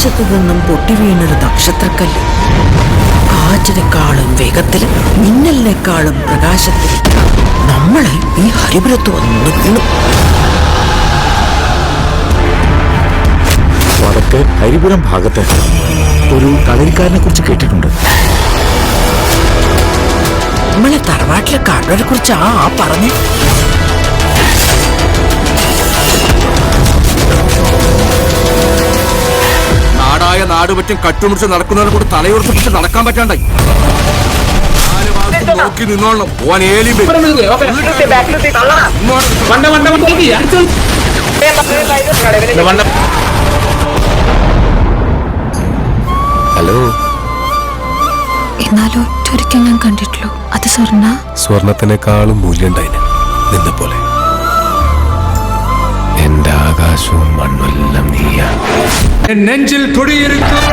ആകാശത്തു നിന്നും പൊട്ടിവീണൊരു നക്ഷത്രക്കല്ല് കാറ്റിനെക്കാളും വേഗത്തിൽ, മിന്നലിനേക്കാളും പ്രകാശത്തിൽ നമ്മളെ ഈ ഹരിപുരത്ത് വന്നു വീണു. വടക്ക് ഹരിപുരം ഭാഗത്ത് ഒരു കളരിക്കാരനെ കുറിച്ച് കേട്ടിട്ടുണ്ട്. നമ്മളെ തറവാട്ടിലെ കാരണവരെ കുറിച്ച് ആ പറഞ്ഞേ. നാടായ നാട് പറ്റും കട്ടുമുടിച്ച് നടക്കുന്നവരെ കൂടെ തലയുറപ്പിച്ച് നടക്കാൻ പറ്റാണ്ടായി. നോക്കി നിന്നോളണം. ഓൻ ഏലിയും ഹലോ. എന്നാലും ഒറ്റൊരിക്കൽ ഞാൻ കണ്ടിട്ടുള്ളൂ. അത് സ്വർണത്തിനേക്കാളും മൂല്യണ്ടായിന് നിന്നെ പോലെ. എന്റെ ആകാശവും മണ്ണുമെല്ലാം നീയാ. നെഞ്ചിൽ കുടിയിരിക്കും.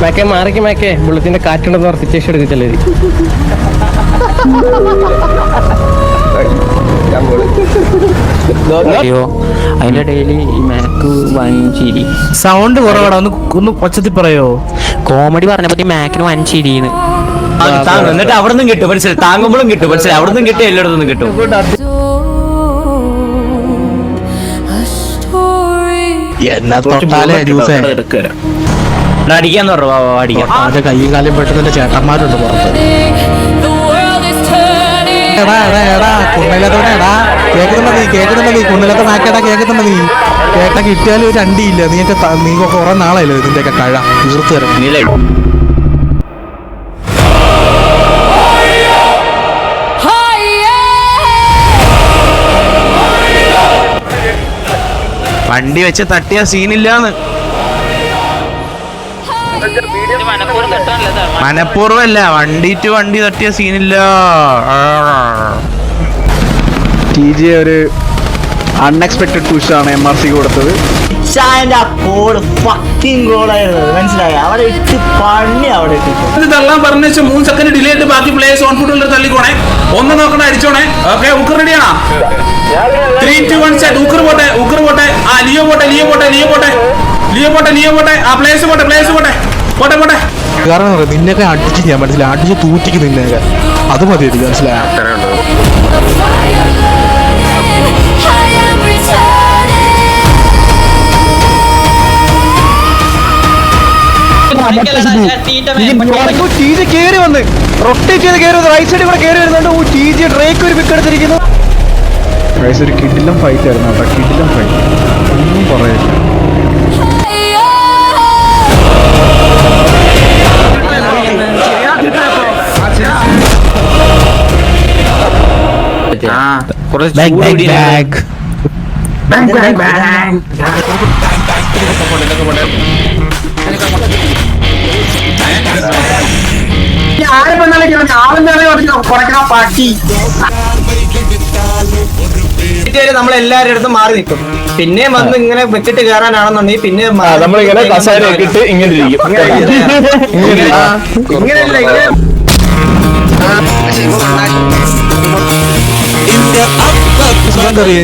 മാക്കേ മാറിക്ക് മാക്കേ, ബുള്ളറ്റിന്റെ കാറ്റുണ്ടെന്ന് വർത്തിച്ചേഷം എടുക്കല്ലേ. അയ്യോ, അതിന്റെ ഇടയിൽ ഈ മാക്ക് വഞ്ചിരി സൗണ്ട് കുറവാണ്. ഒന്ന് കൊച്ചത്തി പറയോ? കോമഡി പറഞ്ഞപ്പോ മാക്കിന് വഞ്ചിരിന്ന്. എന്നിട്ട് അവിടെ നിന്നും കിട്ടും മനസ്സിലായി. താങ്ങുമ്പോഴും കിട്ടും മനസ്സിലായി. അവിടെ നിന്നും കിട്ടും, എല്ലായിടത്തും കിട്ടും. അടിക്കാന്ന് പറഞ്ഞു. അടിക്കാം. കയ്യും കാലും പെട്ടെന്ന് ചേട്ടന്മാരുണ്ട് പുറത്ത്. കേൾക്കുന്നുണ്ടോ നീ? കുണ്ണിലത്തെ നാക്കേട്ടാ കേൾക്കുന്നുണ്ടോ നീ? കേട്ടാ കിട്ടിയാലും ഒരു അണ്ടിയില്ല. നീ കുറെ നാളായല്ലോ ഇതിന്റെയൊക്കെ കഴ തീർത്തു തരാം. വണ്ടി വെച്ച് തട്ടിയ സീനില്ലാന്ന്. മനഃപൂർവ്വമല്ല, വണ്ടി ടു വണ്ടി തട്ടിയ സീനില്ല. ഒരു അൺഎക്സ്പെക്ടഡ് പുഷാണ് MRC കൊടുത്തത്. മനസ്സിലായി. അവിടെ ഇട്ട് പണി അവിടെ തള്ളാൻ പറഞ്ഞ 3 സെക്കൻഡ് ഡിലേ ആയിട്ട് ബാക്കി പ്ലേയേഴ്സ് ഓൺ ഫുട്ട് തള്ളിക്കോണേ. ഒന്ന് നോക്കണേ, അടിച്ചോണേ. ഓക്കെ, ഉക്കർ റെഡിയാണോ? 3, 2, 1 സെറ്റ്. ഉക്കർ പോട്ടെ. ആ ലിയോ പോട്ടെ. ആ പ്ലേയേഴ്സ് പോട്ടെ. കാരണം നിന്നെയൊക്കെ അടിച്ച് ഞാൻ മനസ്സിലായി. അടിച്ച് തൂറ്റിക്ക് നിന്നെയൊക്കെ അത് മതി എനിക്ക് മനസ്സിലായ. കേറി വന്ന് റൊട്ടേറ്റ് ചെയ്ത് കയറി വന്ന് റൈറ്റ് സൈഡിൽ കൂടെ കയറി വരുന്നുണ്ട്. TG ഡ്രേക്ക് ഒരു പിക്ക് എടുത്തിരിക്കുന്നു. ഒരു കിടിലം ഫൈറ്റ് ആയിരുന്നു കേട്ടോ. കിടിലം ഫൈറ്റ്, ഒന്നും പറയില്ല. നമ്മളെല്ലാരും അടുത്ത് മാറി നിൽക്കും. പിന്നെ വന്ന് ഇങ്ങനെ വെക്കിട്ട് കയറാനാണെന്നുണ്ടെങ്കിൽ പിന്നെ നമ്മളിങ്ങനെ കസാര ഇട്ടിട്ട് ഇങ്ങനെ ഇരിക്കും. ഇങ്ങനെയല്ല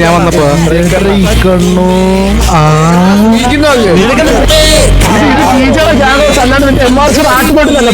ഞാൻ വന്നപ്പോ MRC ആട്ടുപോട്ടില്ല.